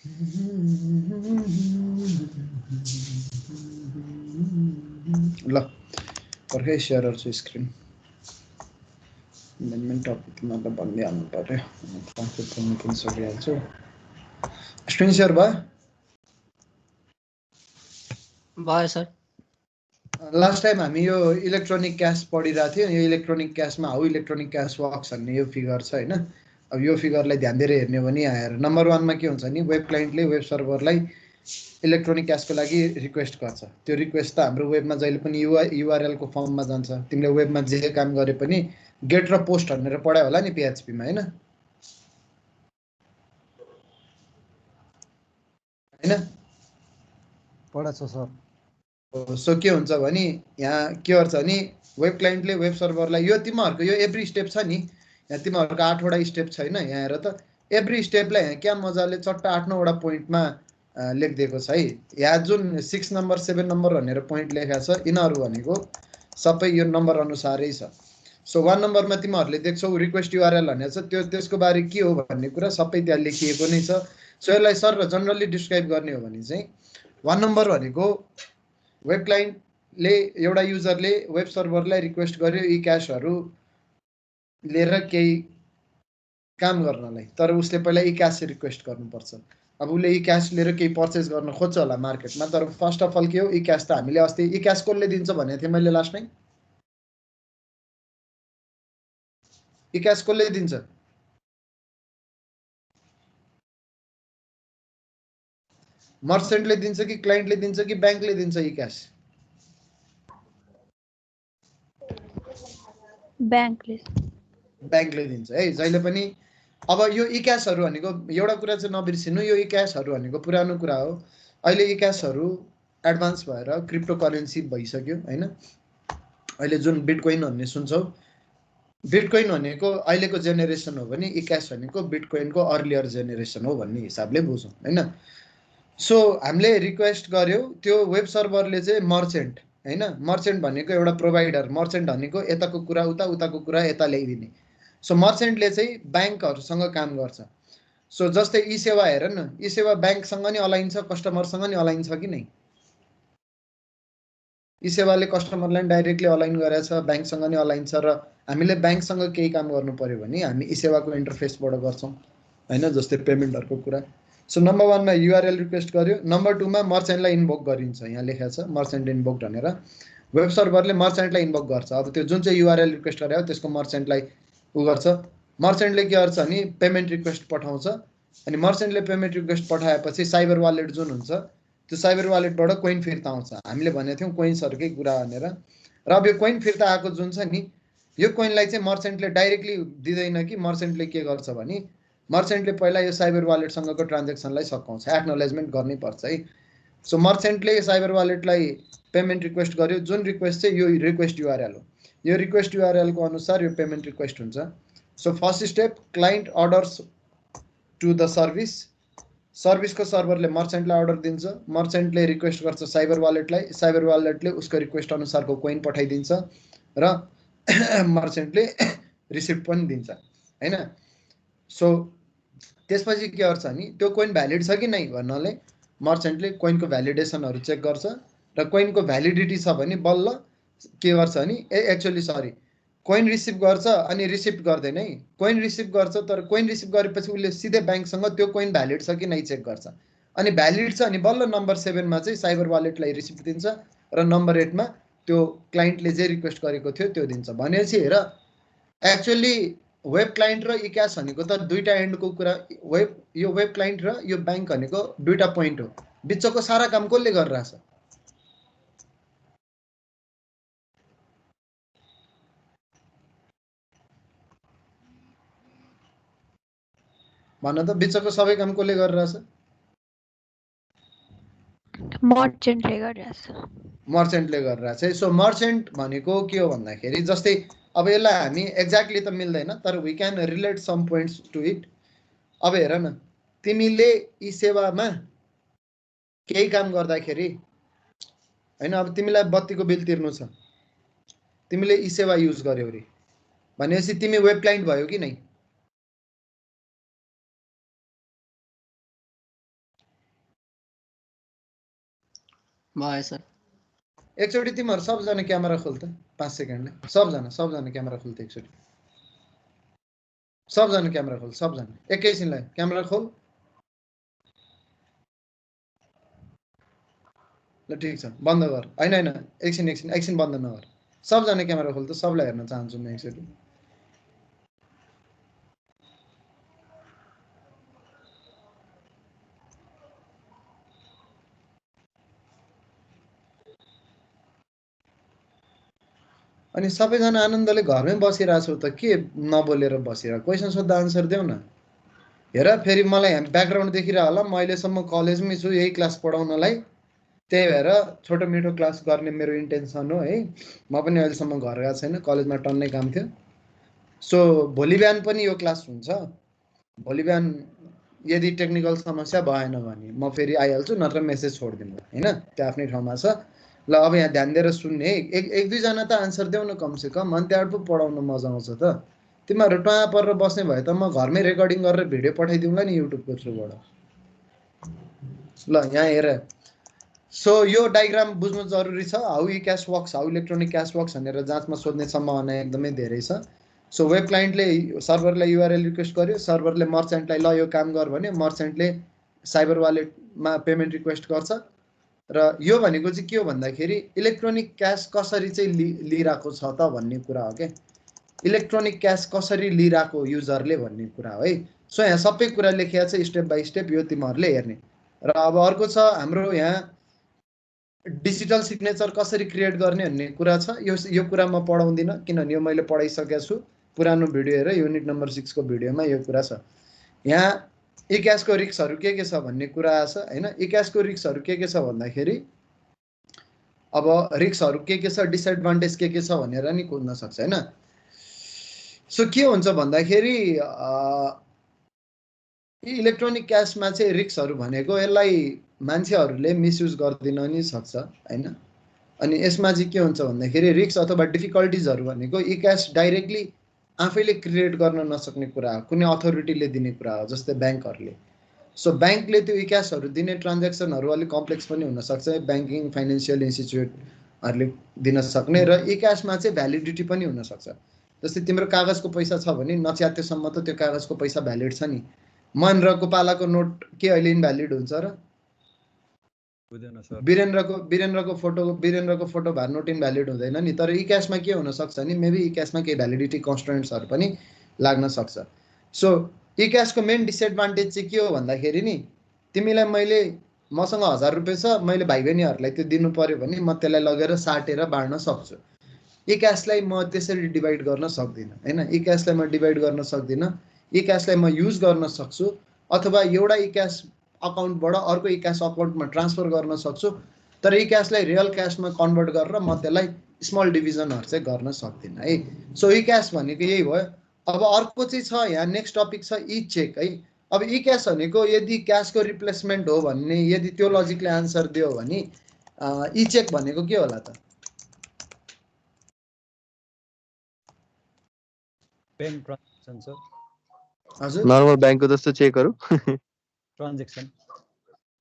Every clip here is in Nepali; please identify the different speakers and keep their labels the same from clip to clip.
Speaker 1: ल पर्खै सेयर गर्छु स्क्रिन मेन टपिक मतलब भनिदिइहाल्नु पर्यो कन्फ्लिक्ट पनि सकिहाल्छु स्क्रिन सेयर भयो
Speaker 2: सर
Speaker 1: लास्ट टाइम हामी यो इलेक्ट्रोनिक क्यास पढिरहेको थियौँ यो इलेक्ट्रोनिक क्यासमा हाउ इलेक्ट्रोनिक क्यास वर्क्स भन्ने यो फिगर छ हैन अब यो फिगरलाई ध्यान दिएर हेर्ने हो भने आएर नम्बर 1 मा के हुन्छ नि वेब क्लाइन्टले वेब सर्भरलाई इलेक्ट्रोनिक क्यासको लागि रिक्वेस्ट गर्छ त्यो रिक्वेस्ट त हाम्रो वेबमा जहिले पनि युआरएल को फर्ममा जान्छ तिमीले वेबमा जे काम गरे पनि गेट र पोस्ट भनेर पढायो होला नि PHP मा हैन हैन
Speaker 3: पढाछ सर
Speaker 1: सो के हुन्छ भने यहाँ के गर्छ नि वेब क्लाइन्टले वेब सर्भरलाई यो तिमीहरूको यो एभ्री स्टेप छ नि यहाँ तिमीहरूको 8 वटा स्टेप छैन यहाँ हेर त एभ्री स्टेपलाई यहाँ क्या मजाले चट्टा 8-9 वटा पोइन्टमा लेखिदिएको छ है यहाँ जुन 6 नम्बर 7 नम्बर भनेर पोइन्ट लेखेको छ यिनीहरू भनेको सबै यो नम्बर अनुसारै छ सो 1 नम्बरमा तिमीहरूले देख्छौ रिक्वेस्ट युआरएल भनेको छ त्यो त्यसको बारे के हो भन्ने कुरा सबै त्यहाँ लेखिएको नै छ सो यसलाई सर जनरली डिस्क्राइब गर्ने हो भने चाहिँ 1 नम्बर भनेको वेब क्लाइन्टले एउटा युजरले वेब सर्भरलाई रिक्वेस्ट गर्यो यी क्याशहरू लिएर केही काम गर्नलाई तर उसले पहिला यी क्याश रिक्वेस्ट गर्नुपर्छ अब उसले यी क्याश लिएर केही पर्चेस गर्न खोज्छ होला मार्केटमा तर फर्स्ट अफ अल के हो यी क्याश त हामीले अस्ति यी क्याश कसले दिन्छ भनेको थिएँ मैले लास्टमै यी क्याश कसले दिन्छ मर्चेन्टले दिन्छ कि क्लाइन्टले दिन्छ कि ब्याङ्कले दिन्छ यी क्याश ब्याङ्कले दिन्छ है जहिले पनि अब यो ई क्याशहरू भनेको एउटा कुरा चाहिँ नबिर्सिनु यो ई क्याशहरू भनेको पुरानो कुरा हो अहिले ई क्याशहरू एडभान्स भएर क्रिप्टो करेन्सी भइसक्यो हैन अहिले जुन बिटकोइन भन्ने सुन्छौ बिटकोइन भनेको अहिलेको जेनेरेसन हो भने ई क्याश भनेको बिटकोइनको अर्लियर जेनेरेसन हो भन्ने हिसाबले बुझौँ हैन सो हामीले रिक्वेस्ट गर्यो त्यो वेब सर्भरले चाहिँ मर्चेन्ट हैन मर्चेन्ट भनेको एउटा प्रोभाइडर मर्चेन्ट भनेको यताको कुरा उताको कुरा यता ल्याइदिने सो मर्चेन्टले चाहिँ ब्याङ्कहरूसँग काम गर्छ सो जस्तै ई सेवा हेर न ई सेवा ब्याङ्कसँग नि अलाइन छ कस्टमरसँग नि अलाइन छ कि नै ई सेवाले कस्टमरलाई डाइरेक्टली अलाइन गरेछ ब्याङ्कसँग नि अलाइन छ र हामीले ब्याङ्कसँग केही काम गर्नु पर्यो भने हामी ई सेवाको इन्टरफेसबाट गर्छौँ हैन जस्तै पेमेन्टहरुको कुरा सो नम्बर 1 मा युआरएल रिक्वेस्ट गर्यो नम्बर 2 मा मर्चेन्टलाई इन्भोक गरिन्छ यहाँ लेखेको छ मर्चेन्ट इन्भोक भनेर वेब सर्भरले मर्चेन्टलाई इन्भोक गर्छ अब त्यो जुन चाहिँ युआरएल रिक्वेस्ट गर्यो त्यसको मर्चेन्टलाई उ गर्छ मर्चेन्टले के गर्छ नि पेमेन्ट रिक्वेस्ट पठाउँछ अनि मर्चेन्टले पेमेन्ट रिक्वेस्ट पठाएपछि साइबर वालेट जुन हुन्छ त्यो साइबर वालेटबाट कोइन फिर्ता आउँछ हामीले भनेको थियौं कोइन्सहरुकै कुरा भनेर र अब यो कोइन फिर्ता आएको जुन छ नि यो कोइनलाई चाहिँ मर्चेन्टले डाइरेक्टली दिदैन कि मर्चेन्टले के गर्छ भने मर्चेन्टले पहिला यो साइबर वालेटसँगको ट्रान्ज्याक्सनलाई सकाउँछ एक्नोलेजमेन्ट गर्नै पर्छ है सो मर्चेन्टले साइबर वालेटलाई पेमेन्ट रिक्वेस्ट गर्यो जुन रिक्वेस्ट चाहिँ यो रिक्वेस्ट युआरएल हो यो रिक्वेस्ट युआरएल को अनुसार यो पेमेन्ट रिक्वेस्ट हुन्छ so first step client orders to the service को सर्भरले मर्चेन्टलाई अर्डर दिन्छ मर्चेन्टले रिक्वेस्ट गर्छ साइबर वालेटले उसको रिक्वेस्ट अनुसारको कोइन पठाइदिन्छ र मर्चेन्टले रिसिप्ट पनि दिन्छ हैन सो त्यसपछि के गर्छ नि त्यो कोइन भ्यालिड छ कि नै भन्नाले मर्चेन्टले कोइनको भ्यालिडेसनहरु चेक गर्छ र कोइनको भ्यालिडिटी छ भने बल्ल के गर्छ नि एक्चुअली सरी कोइन रिसिभ गर्छ अनि रिसिप्ट गर्दैन है कोइन रिसिभ गर्छ तर कोइन रिसिभ गरेपछि उसले सिधै ब्याङ्कसँग त्यो कोइन भ्यालिड छ कि नै चेक गर्छ अनि भ्यालिड छ अनि बल्ल नम्बर 7 मा चाहिँ साइबर वालेटलाई रिसिप्ट दिन्छ र नम्बर 8 मा त्यो क्लाइन्टले जे रिक्वेस्ट गरेको थियो त्यो दिन्छ भनेपछि हेर एक्चुअली वेब क्लाइन्ट र ई क्याश भनेको त दुईटा एन्डको कुरा यो वेब क्लाइन्ट र यो ब्याङ्क भनेको दुईटा पोइन्ट हो बिचको सारा काम कसले गरिरहेछ भन त बिचको सबै काम कसले गरिरहेछ
Speaker 4: मर्चेन्टले
Speaker 1: गरिरहेछ है सो मर्चेन्ट भनेको के हो भन्दाखेरि जस्तै अब यसलाई हामी एक्ज्याक्टली त मिल्दैन तर we can relate some points to it अब हेर न तिमीले ई सेवामा केही काम गर्दाखेरि हैन अब तिमीलाई बत्तीको बिल तिर्नु छ तिमीले ई सेवा युज गर्यौ रे भनेपछि तिमी वेब क्लाइन्ट भयो कि नै
Speaker 2: भयो सर
Speaker 1: एकचोटि तिमीहरू सबजना क्यामेरा खोल त 5 सेकेन्डले सबजना क्यामेरा खोल त एकचोटि सबजना क्यामेरा खोल सबजना एकैछिनलाई क्यामेरा खोल ल ठिक छ बन्द गर हैन एकछिन बन्द नगर सबजना क्यामेरा खोल त सबलाई हेर्न चाहन्छु म एकचोटि अनि सबैजना आनन्दले घरमै बसिरहेछौ त के नबोलेर बसिरह क्वेसन सोध्दा आन्सर देऊ न हेर फेरि मलाई ब्याकग्राउन्ड देखिरह होला म अहिलेसम्म कलेजमै छु यही क्लास पढाउनलाई त्यही भएर छोटो मिठो क्लास गर्ने मेरो इन्टेन्सन हो है म पनि अहिलेसम्म घर गएको छैन कलेजमा टन्नै काम थियो सो भोलि बिहान पनि यो क्लास हुन्छ भोलि बिहान यदि टेक्निकल समस्या भएन भने म फेरि आइहाल्छु नत्र मेसेज छोडिदिनु हैन त्यो आफ्नै ठाउँमा छ ल अब यहाँ ध्यान दिएर सुन्ने है एक दुईजना त आन्सर देऊ न कमसे कम अनि त्यहाँबाट पो पढाउन मजा आउँछ त तिमीहरू टया परेर बस्ने भए त म घरमै रेकर्डिङ गरेर भिडियो पठाइदिउँला नि युट्युबको थ्रुबाट ल यहाँ हेर सो यो डायग्राम बुझ्नु जरुरी छ how E cash works how electronic cash works भनेर जाँचमा सोध्ने सम्भावना एकदमै धेरै छ सो वेब क्लाइन्टले सर्भरलाई युआरएल रिक्वेस्ट गर्यो सर्भरले मर्चेन्टलाई ल यो काम गर भने मर्चेन्टले साइबर वालेटमा पेमेन्ट रिक्वेस्ट गर्छ र यो भनेको चाहिँ के हो भन्दाखेरि इलेक्ट्रोनिक क्यास कसरी चाहिँ लिइरहेको छ त भन्ने कुरा हो क्या इलेक्ट्रोनिक क्यास कसरी लिइरहेको युजरले भन्ने कुरा हो है सो यहाँ सबै कुरा लेखिया छ स्टेप बाई स्टेप यो तिमीहरूले हेर्ने र अब अर्को छ हाम्रो यहाँ डिजिटल सिग्नेचर कसरी क्रिएट गर्ने भन्ने कुरा छ यो कुरा म पढाउँदिनँ किनभने यो मैले पढाइसकेको छु पुरानो भिडियो हेर युनिट नम्बर 6 को भिडियोमा यो कुरा छ यहाँ ई क्यासको रिस्कहरू के छ भन्ने कुरा छ हैन ई क्यासको रिस्कहरू के छ भन्दाखेरि अब रिस्कहरू के छ डिसएडभान्टेज के छ भनेर नि खोज्न सक्छ हैन सो के हुन्छ भन्दाखेरि इलेक्ट्रोनिक क्यासमा चाहिँ रिस्कहरू भनेको यसलाई मान्छेहरूले मिसयुज गर्दिन नि सक्छ हैन अनि यसमा चाहिँ के हुन्छ भन्दाखेरि रिस्क अथवा डिफिकल्टिजहरू भनेको ई क्यास डाइरेक्टली आफैले क्रिएट गर्न नसक्ने कुरा हो कुनै अथोरिटीले दिने कुरा हो जस्तै ब्याङ्कहरूले सो ब्याङ्कले त्यो ई क्यासहरू दिने ट्रान्ज्याक्सनहरू अलिक कम्प्लेक्स पनि हुनसक्छ ब्याङ्किङ फाइनेन्सियल इन्स्टिट्युटहरूले दिन सक्ने र ई क्यासमा चाहिँ भ्यालिडिटी पनि हुनसक्छ जस्तै तिम्रो कागजको पैसा छ भने नच्यातेसम्म त त्यो कागजको पैसा भ्यालिड छ नि महेन्द्रको पालाको नोट के अहिले इनभ्यालिड हुन्छ र वीरेन्द्रको फोटो भए नोट इनभ्यालिड हुँदैन नि तर ई क्यासमा के हुन सक्छ नि मेबी ई क्यासमा केही भ्यालिडिटी कन्स्ट्रेन्ट्सहरू पनि लाग्न सक्छ सो ई क्यासको मेन डिसएडभान्टेज चाहिँ के हो भन्दाखेरि नि तिमीलाई मैले मसँग 1000 रुपैयाँ छ मैले भाइ बहिनीहरूलाई त्यो दिनु पर्यो भने म त्यसलाई लगेर साटेर बाँड्न सक्छु ई क्यासलाई म त्यसरी डिभाइड गर्न सक्दिनँ हैन ई क्यासलाई म डिभाइड गर्न सक्दिनँ ई क्यासलाई म युज गर्न सक्छु अथवा एउटा ई क्यास अकाउन्टबाट अर्को ई क्यास अकाउन्टमा ट्रान्सफर गर्न सक्छु तर ई क्यासलाई रियल क्यासमा कन्भर्ट गरेर म त्यसलाई स्मल डिभिजनहरू चाहिँ गर्न सक्दिनँ है सो ई क्यास भनेको यही भयो अब अर्को चाहिँ छ यहाँ नेक्स्ट टपिक छ ई चेक है अब ई क्यास भनेको यदि क्यासको रिप्लेसमेन्ट हो भन्ने यदि त्यो लजिकले आन्सर दियो भने ई चेक भनेको के होला त
Speaker 3: बैंक ट्रान्जेक्सन सर
Speaker 1: हजुर
Speaker 5: नर्मल बैंकको जस्तो चेकहरु
Speaker 3: ट्रान्जेक्सन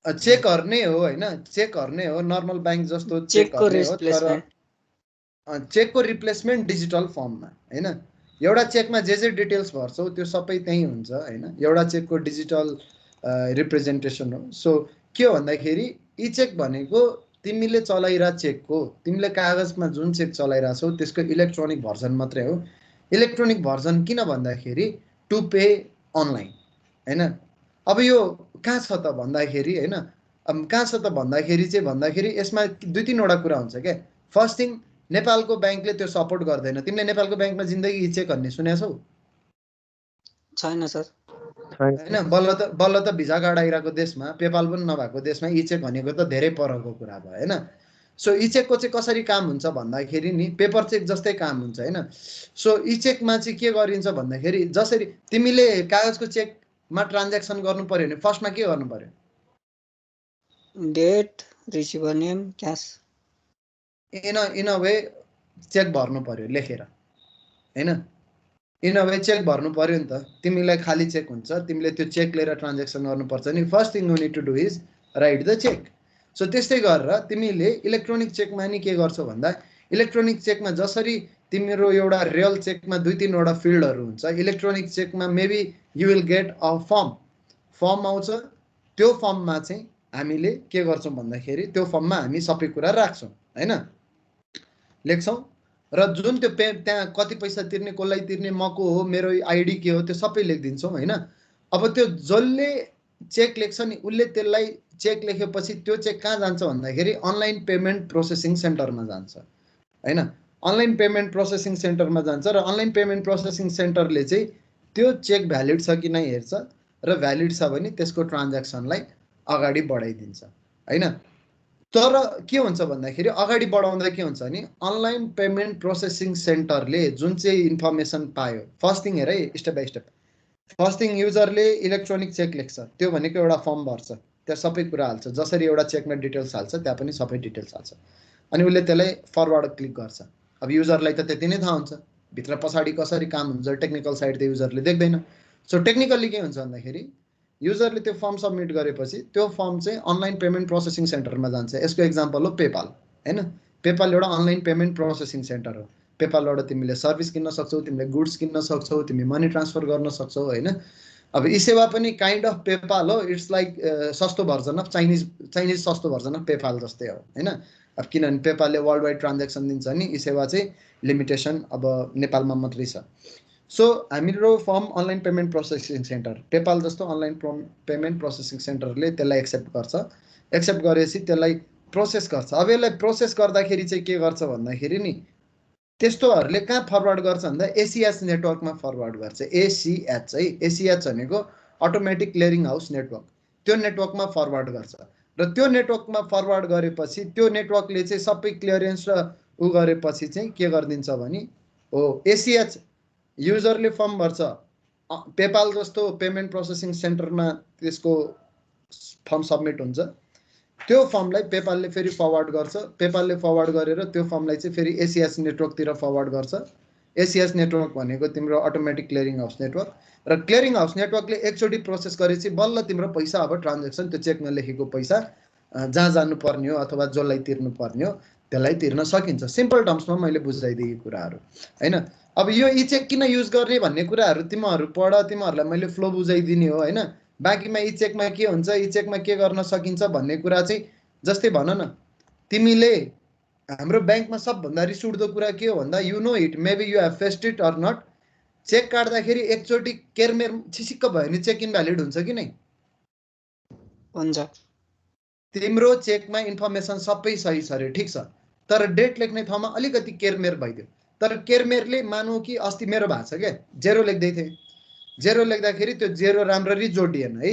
Speaker 1: चेकहरु नै हो हैन चेकहरु नै हो नर्मल बैंक जस्तो
Speaker 2: चेकको
Speaker 1: चेकहरु नै हो तर चेकको रिप्लेसमेन्ट डिजिटल फर्ममा हैन एउटा चेकमा जे डिटेल्स भर्छौ त्यो सबै त्यही हुन्छ हैन एउटा चेकको डिजिटल रिप्रेजेन्टेसन हो सो के हो भन्दाखेरि ई चेक भनेको तिमीले चलाइरा चेकको तिमीले कागजमा जुन चेक चलाइराछौ त्यसको इलेक्ट्रोनिक भर्जन मात्रै हो इलेक्ट्रोनिक भर्जन किन भन्दाखेरि टु पे अनलाइन हैन अब यो कहाँ छ त भन्दाखेरि हैन अब कहाँ छ त भन्दाखेरि यसमा दुई तीनवटा कुरा हुन्छ के फर्स्ट थिङ नेपालको बैंकले त्यो सपोर्ट गर्दैन तिमीले नेपालको बैंकमा जिन्दगी ई चेक भन्ने सुनेछौ
Speaker 2: छैन सर
Speaker 1: हैन बल्ल त भिजा कार्ड आइराको देशमा पेपाल पनि नभएको देशमा ई चेक भनेको त धेरै परको कुरा भयो हैन सो ई चेकको चाहिँ कसरी काम हुन्छ भन्दाखेरि नि पेपर चेक जस्तै काम हुन्छ हैन सो ई चेकमा चाहिँ के गरिन्छ भन्दाखेरि जसरी तिमीले कागजको चेकमा ट्रान्ज्याक्सन गर्नु पर्यो भने फर्स्टमा के गर्नु पर्यो
Speaker 2: date receiver name cash
Speaker 1: in a way cheque भर्नु पर्यो लेखेर हैन इन अ वे चेक भर्नु पर्यो नि त तिमीलाई खाली चेक हुन्छ तिमीले त्यो चेक लिएर ट्रान्ज्याक्सन गर्नुपर्छ नि first thing you need to do is write the cheque so त्यस्तै गरेर तिमीले इलेक्ट्रोनिक चेकमा नि के गर्छौ भन्दा इलेक्ट्रोनिक चेकमा जसरी तिम्रो एउटा रियल चेकमा 2-3 वटा फिल्डहरू हुन्छ, इलेक्ट्रोनिक चेकमा maybe you will get a form आउँछ। त्यो फर्ममा चाहिँ हामीले के गर्छौँ भन्दाखेरि त्यो फर्ममा हामी सबै कुरा राख्छौँ हैन, लेख्छौँ र जुन त्यो त्यहाँ कति पैसा तिर्ने, कसलाई तिर्ने, मको हो, मेरो आइडी के हो, त्यो सबै लेखिदिन्छौँ हैन। अब त्यो जसले चेक लेख्छ नि उसले त्यसलाई चेक लेखेपछि त्यो चेक कहाँ जान्छ भन्दाखेरि अनलाइन पेमेन्ट प्रोसेसिङ सेन्टरमा जान्छ हैन। अनलाइन पेमेन्ट प्रोसेसिङ सेन्टरमा जान्छ र अनलाइन पेमेन्ट प्रोसेसिङ सेन्टरले चाहिँ त्यो चेक भ्यालिड छ कि नै हेर्छ र भ्यालिड छ भने त्यसको ट्रान्ज्याक्सनलाई अगाडि बढाइदिन्छ हैन। तर के हुन्छ भन्दाखेरि अगाडि बढाउँदा के हुन्छ भने अनलाइन पेमेन्ट प्रोसेसिङ सेन्टरले जुन चाहिँ इन्फर्मेसन पायो, फर्स्ट थिङ हेर है step by step. First thing युजरले इलेक्ट्रोनिक चेक लेख्छ, त्यो भनेको एउटा फर्म भर्छ, त्यहाँ सबै कुरा हाल्छ, जसरी एउटा चेकमा डिटेल्स हाल्छ त्यहाँ पनि सबै डिटेल्स हाल्छ, अनि उसले त्यसलाई फरवर्ड क्लिक गर्छ। अब युजरलाई त त्यति नै थाहा हुन्छ, भित्र पछाडि कसरी काम हुन्छ टेक्निकल साइड त युजरले देख्दैन। सो टेक्निकल्ली के हुन्छ भन्दाखेरि युजरले त्यो फर्म सबमिट गरेपछि त्यो फर्म चाहिँ अनलाइन पेमेन्ट प्रोसेसिङ सेन्टरमा जान्छ। यसको एक्जाम्पल हो पेपाल हैन। पेपाल एउटा अनलाइन पेमेन्ट प्रोसेसिङ सेन्टर हो। पेपालबाट तिमीले सर्भिस किन्न सक्छौ, तिमीले गुड्स किन्न सक्छौ, तिमी मनी ट्रान्सफर गर्न सक्छौ हैन। अब ई सेवा पनि काइन्ड अफ पेपाल हो, इट्स लाइक सस्तो भर्जन अफ चाइनिज सस्तो भर्जन अफ पेपाल जस्तै हो हैन। अब किनभने पेपालले वर्ल्ड वाइड ट्रान्ज्याक्सन दिन्छ नि, ई सेवा चाहिँ लिमिटेसन अब नेपालमा मात्रै छ। सो हाम्रो form online payment processing centre, PayPal जस्तो अनलाइन पेमेन्ट प्रोसेसिङ सेन्टरले त्यसलाई एक्सेप्ट गर्छ। एक्सेप्ट गरेपछि त्यसलाई प्रोसेस गर्छ। अब यसलाई प्रोसेस गर्दाखेरि चाहिँ के गर्छ भन्दाखेरि नि त्यस्तोहरूले कहाँ फरवर्ड गर्छ भन्दा एसीएच नेटवर्कमा फरवर्ड गर्छ। एसीएच है, एसीएच भनेको अटोमेटिक क्लियरिङ हाउस नेटवर्क, त्यो नेटवर्कमा फरवर्ड गर्छ र त्यो नेटवर्कमा फरवर्ड गरेपछि त्यो नेटवर्कले चाहिँ सबै क्लियरेन्स र उ गरेपछि चाहिँ के गरिदिन्छ भने हो एसीएच युजरले फर्म भर्छ, पेपाल जस्तो पेमेन्ट प्रोसेसिङ सेन्टरमा त्यसको फर्म सबमिट हुन्छ, त्यो फर्मलाई पेपालले फेरि फरवर्ड गर्छ। पेपालले फरवर्ड गरेर त्यो फर्मलाई चाहिँ फेरि एसीएच नेटवर्कतिर फरवर्ड गर्छ। एसीएच नेटवर्क भनेको तिम्रो अटोमेटिक क्लियरिङ हाउस नेटवर्क, र क्लियरिङ हाउस नेटवर्कले एकचोटि प्रोसेस गरेपछि बल्ल तिम्रो पैसा अब ट्रान्ज्याक्सन त्यो चेकमा लेखेको पैसा जहाँ जानुपर्ने हो अथवा जसलाई तिर्नुपर्ने हो त्यसलाई तिर्न सकिन्छ। सिम्पल टर्म्समा मैले बुझाइदिएँ कुराहरू हैन। अब यो ई चेक किन युज गर्ने भन्ने कुराहरू तिमीहरू पढ, तिमीहरूलाई मैले फ्लो बुझाइदिने हो हैन। बाँकीमा ई चेकमा के हुन्छ, ई चेकमा के गर्न सकिन्छ भन्ने कुरा चाहिँ जस्तै भन न तिमीले हाम्रो ब्याङ्कमा सबभन्दा रिस उठ्दो कुरा के हो भन्दा you know it, maybe you have faced it or not, cheque काट्दाखेरि एकचोटि केरमेर छिसिक्क भयो भने चेक इनभ्यालिड हुन्छ कि नै
Speaker 2: हुन्छ।
Speaker 1: तिम्रो चेकमा इन्फर्मेसन सबै सही छ अरे, ठिक छ, तर डेट लेख्ने ठाउँमा अलिकति केरमेर भइदियो। तर केरमेरले मानौ कि अस्ति मेरो भएको छ क्या, जेरो लेख्दै थिएँ, जेरो लेख्दाखेरि त्यो जेरो राम्ररी जोडिएन है,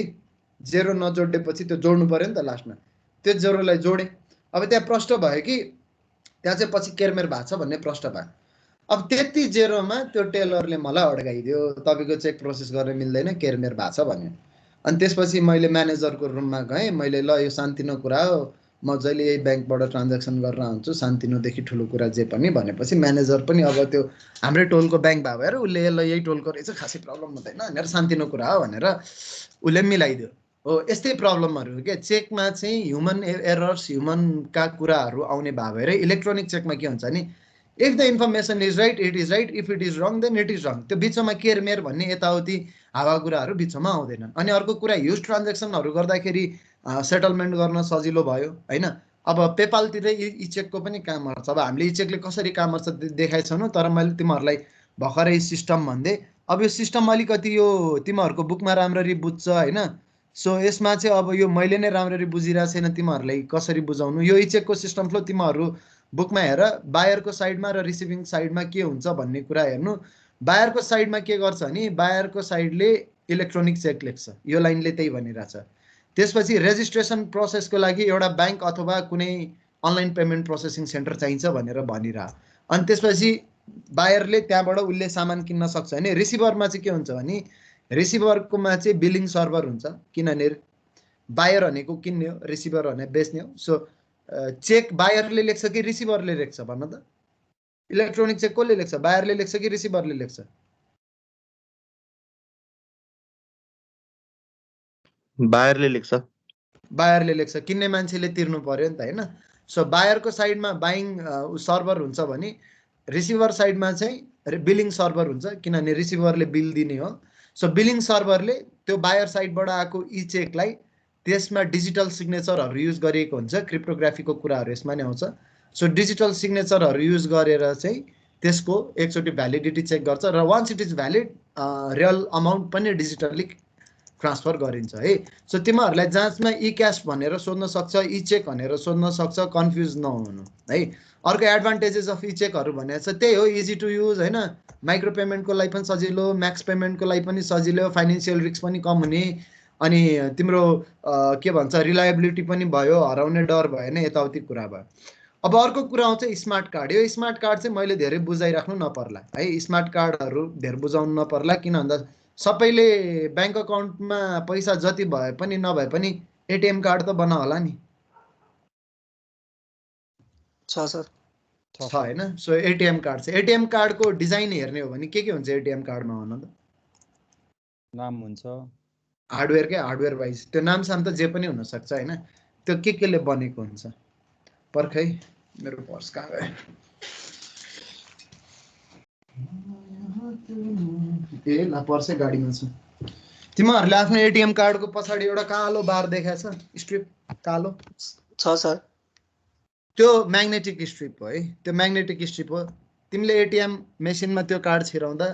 Speaker 1: जेरो नजोडेपछि त्यो जोड्नु पर्यो नि त लास्टमा, त्यो जेरोलाई जोडेँ। अब त्यहाँ प्रश्न भयो कि त्यहाँ चाहिँ पछि केरमेर भएको छ भन्ने प्रश्न भयो। अब त्यति जेरोमा त्यो टेलरले मलाई अड्काइदियो, तपाईँको चेक प्रोसेस गर्न मिल्दैन, केरमेर भएको छ भन्यो। अनि त्यसपछि मैले म्यानेजरको रुममा गएँ, मैले ल यो सानतिनो कुरा हो, म जहिले यही ब्याङ्कबाट ट्रान्ज्याक्सन गरेर आउँछु, सानतिनोदेखि ठुलो कुरा जे पनि भनेपछि म्यानेजर पनि अब त्यो हाम्रै टोलको ब्याङ्क भएको भएर उसले ल यही टोलको रहेछ खासै प्रब्लम हुँदैन भनेर सानतिनो कुरा हो भनेर उसले मिलाइदियो। हो यस्तै प्रब्लमहरू हो क्या चेकमा चाहिँ, ह्युमन एरर्स, ह्युमनका कुराहरू आउने भएको भएर इलेक्ट्रोनिक चेकमा के हुन्छ नि if the information is right it is right, if it is wrong then it is wrong. त्यो बिचमा केरमेर भन्ने यताउति हावा कुराहरू बिचमा आउँदैनन्। अनि अर्को कुरा ह्युज ट्रान्ज्याक्सनहरू गर्दाखेरि सेटलमेन्ट गर्न सजिलो भयो हैन। अब पेपालतिर ई चेकको पनि काम गर्छ। अब हामीले ई चेकले कसरी काम गर्छ देखाइछौँ, तर मैले तिमीहरूलाई भर्खरै सिस्टम भन्दै। अब यो सिस्टम अलिकति यो तिमीहरूको बुकमा राम्ररी बुझ्छ हैन। सो यसमा चाहिँ अब यो मैले नै राम्ररी बुझिरहेको छैन तिमीहरूलाई कसरी बुझाउनु। यो ई चेकको सिस्टम फ्लो तिमीहरू बुकमा हेर, बायरको साइडमा र रिसिभिङ साइडमा के हुन्छ भन्ने कुरा हेर्नु। बायरको साइडमा के गर्छ भने बायरको साइडले इलेक्ट्रोनिक चेक लेख्छ, यो लाइनले त्यही भनिरहेछ। त्यसपछि रेजिस्ट्रेसन प्रोसेसको लागि एउटा ब्याङ्क अथवा कुनै अनलाइन पेमेन्ट प्रोसेसिङ सेन्टर चाहिन्छ भनेर भनिरह। अनि त्यसपछि बायरले त्यहाँबाट उसले सामान किन्न सक्छ भने रिसिभरमा चाहिँ के हुन्छ भने रिसिभरकोमा चाहिँ बिलिङ सर्भर हुन्छ, किनभने बायर भनेको किन्ने हो, रिसिभर भने बेच्ने हो। सो चेक बायरले लेख्छ कि रिसिभरले लेख्छ भन्न त? इलेक्ट्रोनिक चेक कसले लेख्छ, बायरले लेख्छ कि रिसिभरले लेख्छ?
Speaker 5: बायरले लेख्छ।
Speaker 1: बायरले लेख्छ, किन्ने मान्छेले तिर्नु पर्यो नि त हैन। सो बायरको साइडमा बाइङ सर्भर हुन्छ भने रिसिभर साइडमा चाहिँ बिलिङ सर्भर हुन्छ, किनभने रिसिभरले बिल दिने हो। सो बिलिङ सर्भरले त्यो बायर साइडबाट आएको ई चेकलाई त्यसमा डिजिटल सिग्नेचरहरू युज गरिएको हुन्छ, क्रिप्टोग्राफीको कुराहरू यसमा नै आउँछ। सो डिजिटल सिग्नेचरहरू युज गरेर चाहिँ त्यसको एकचोटि भ्यालिडिटी चेक गर्छ र once it is valid real amount पनि डिजिटल्ली ट्रान्सफर गरिन्छ है। सो तिमीहरूलाई जाँचमा ई क्यास भनेर सोध्न सक्छ, ई चेक भनेर सोध्न सक्छ, कन्फ्युज नहुनु है। अर्को एडभान्टेजेस अफ ई चेकहरू भनेको छ त्यही हो, इजी टु युज हैन, माइक्रो पेमेन्टको लागि पनि सजिलो, म्याक्स पेमेन्टको लागि पनि सजिलो, फाइनेन्सियल रिस्क पनि कम हुने, अनि तिम्रो के भन्छ रिलायबिलिटी पनि भयो, हराउने डर भएन, यताउति कुरा भयो। अब अर्को कुरा आउँछ स्मार्ट कार्ड। यो स्मार्ट कार्ड चाहिँ मैले धेरै बुझाइराख्नु नपर्ला है, स्मार्ट कार्डहरू धेरै बुझाउनु नपर्ला, किन भन्दा सबैले ब्याङ्क अकाउन्टमा पैसा जति भए पनि नभए पनि एटिएम कार्ड त बना होला नि,
Speaker 2: छ सर
Speaker 1: छ हैन। सो एटिएम कार्ड छ, एटिएम कार्डको डिजाइन हेर्ने हो भने के हुन्छ एटिएम कार्डमा भन त?
Speaker 3: नाम हुन्छ,
Speaker 1: हार्डवेयर के हार्डवेयर वाइज त्यो नाम साम त जे पनि हुन सक्छ हैन, त्यो केले बनेको हुन्छ। पर्खै मेरो पर्स कहाँ गयो? ए ला पर्सै गाडीमा छ। तिमीहरूले आफ्नो एटिएम कार्डको पछाडि एउटा कालो बार देखाएछ, स्ट्रिप कालो
Speaker 2: छ सर।
Speaker 1: त्यो म्याग्नेटिक स्ट्रिप हो है, त्यो म्याग्नेटिक स्ट्रिप हो। तिमीले एटिएम मेसिनमा त्यो कार्ड छिराउँदा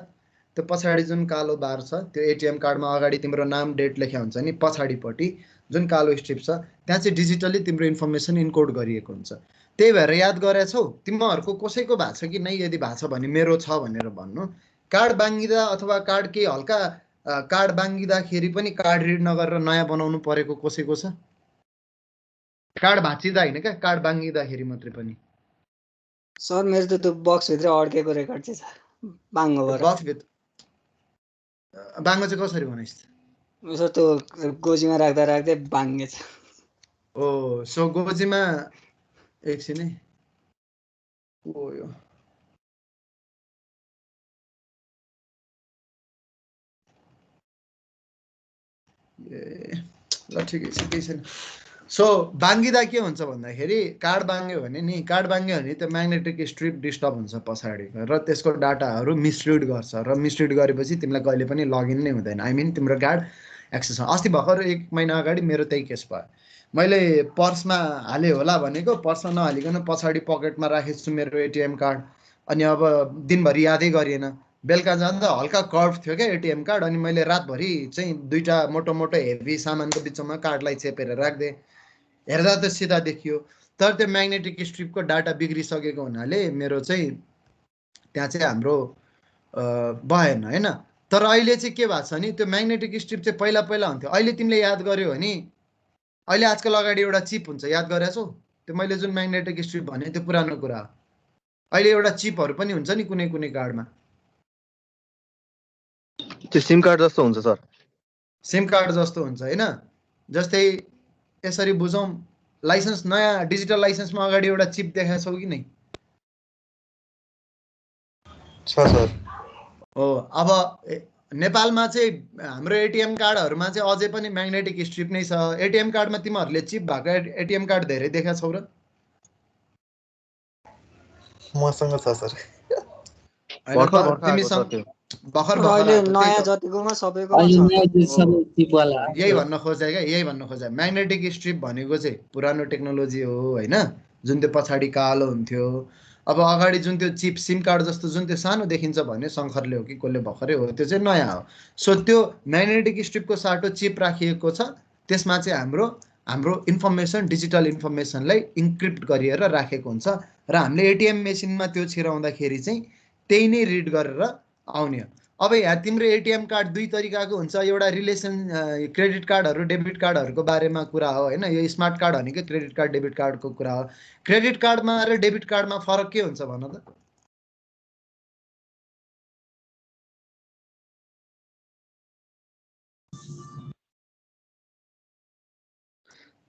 Speaker 1: त्यो पछाडि जुन कालो बार छ, त्यो एटिएम कार्डमा अगाडि तिम्रो नाम डेट लेख्या हुन्छ नि, पछाडिपट्टि जुन कालो स्ट्रिप छ त्यहाँ चाहिँ डिजिटली तिम्रो इन्फर्मेसन इन्कोड गरिएको हुन्छ। त्यही भएर याद गरेछौ, तिमीहरूको कसैको भएको छ कि नै, यदि भएको छ भने मेरो छ भनेर भन्नु। कार्ड बाङ्गिँदा अथवा कार्ड केही हल्का कार्ड बाङ्गिँदाखेरि पनि कार्ड रिड नगरेर नयाँ बनाउनु परेको कसैको छ? कार्ड भाँचिँदा होइन क्या, कार्ड बाङ्गिँदाखेरि मात्रै पनि।
Speaker 2: सर मेरो त त्यो बक्सभित्र अड्केको रेकर्ड चाहिँ छ, बाङ्गो भएर।
Speaker 1: बक्सभित्र बाङ्गो चाहिँ कसरी बनाइस्?
Speaker 2: सर त्यो गोजीमा राख्दा राख्दै बाङ्गेछ।
Speaker 1: ओ सो गोजीमा एकछिन है, ओ यो ए ल ठिकै छ, केही छैन। सो बाङ्गिँदा के हुन्छ भन्दाखेरि कार्ड बाङ्ग्यो भने नि, कार्ड बाङ्ग्यो भने त्यो म्याग्नेटिक स्ट्रिप डिस्टर्ब हुन्छ पछाडि र त्यसको डाटाहरू मिसरिड गर्छ, र मिसरिड गरेपछि तिमीलाई कहिले पनि लगइन नै हुँदैन, आई मिन तिम्रो कार्ड एक्सेस। अस्ति भर्खर 1 महिना अगाडि मेरो त्यही केस भयो। मैले पर्समा हालेँ होला भनेको, पर्समा नहालिकन पछाडि पकेटमा राखेको छु मेरो एटिएम कार्ड। अनि अब दिनभरि यादै गरिएन, बेलुका जाँदा हल्का कर्भ थियो क्या एटिएम कार्ड, अनि मैले रातभरि चाहिँ दुईवटा मोटो मोटो हेभी सामानको बिचमा कार्डलाई चेपेर राख्दिएँ। हेर्दा त सिधा देखियो, तर त्यो म्याग्नेटिक स्ट्रिपको डाटा बिग्रिसकेको हुनाले मेरो चाहिँ त्यहाँ चाहिँ हाम्रो भएन होइन। तर अहिले चाहिँ के भएको छ नि, त्यो म्याग्नेटिक स्ट्रिप चाहिँ पहिला पहिला हुन्थ्यो। अहिले तिमीले याद गर्यो भने अहिले आजकल अगाडि एउटा चिप हुन्छ, याद गरेछौ? त्यो मैले जुन म्याग्नेटिक स्ट्रिप भने त्यो पुरानो कुरा हो। अहिले एउटा चिपहरू पनि हुन्छ नि कुनै कुनै कार्डमा,
Speaker 5: त्यो सिम कार्ड जस्तो हुन्छ सर,
Speaker 1: सिम कार्ड जस्तो हुन्छ होइन। जस्तै यसरी बुझौँ, लाइसेन्स नयाँ डिजिटल लाइसेन्समा अगाडि एउटा चिप देखाएको छौ कि नै?
Speaker 5: छ सर।
Speaker 1: हो, अब नेपालमा चाहिँ हाम्रो एटिएम कार्डहरूमा चाहिँ अझै पनि म्याग्नेटिक स्ट्रिप नै छ। एटिएम कार्डमा तिमीहरूले चिप भएको एटिएम कार्ड धेरै देखाएको छौ र?
Speaker 5: मसँग छ सर।
Speaker 1: भर्खर तिमीसँग भर्खर
Speaker 2: अहिले नयाँ जतिकोमा सबैको
Speaker 1: यही भन्न खोजे क्या, यही भन्न खोजे। म्याग्नेटिक स्ट्रिप भनेको चाहिँ पुरानो टेक्नोलोजी हो होइन, जुन त्यो पछाडि कालो हुन्थ्यो। अब अगाडि जुन त्यो चिप सिम कार्ड जस्तो जुन त्यो सानो देखिन्छ भने शङ्करले हो कि कसले भर्खरै हो, त्यो चाहिँ नयाँ हो। सो त्यो म्याग्नेटिक स्ट्रिपको साटो चिप राखिएको छ, त्यसमा चाहिँ हाम्रो इन्फर्मेसन, डिजिटल इन्फर्मेसनलाई इन्क्रिप्ट गरिएर राखेको हुन्छ, र हामीले एटिएम मेसिनमा त्यो छिराउँदाखेरि चाहिँ त्यही नै रिड गरेर आउने हो। अब यहाँ तिम्रो एटिएम कार्ड दुई तरिकाको हुन्छ, एउटा रिलेसन क्रेडिट कार्डहरू डेबिट कार्डहरूको बारेमा कुरा हो होइन। यो स्मार्ट कार्ड भनेको क्रेडिट कार्ड डेबिट कार्डको कुरा हो। क्रेडिट कार्डमा र डेबिट कार्डमा फरक के हुन्छ भन त?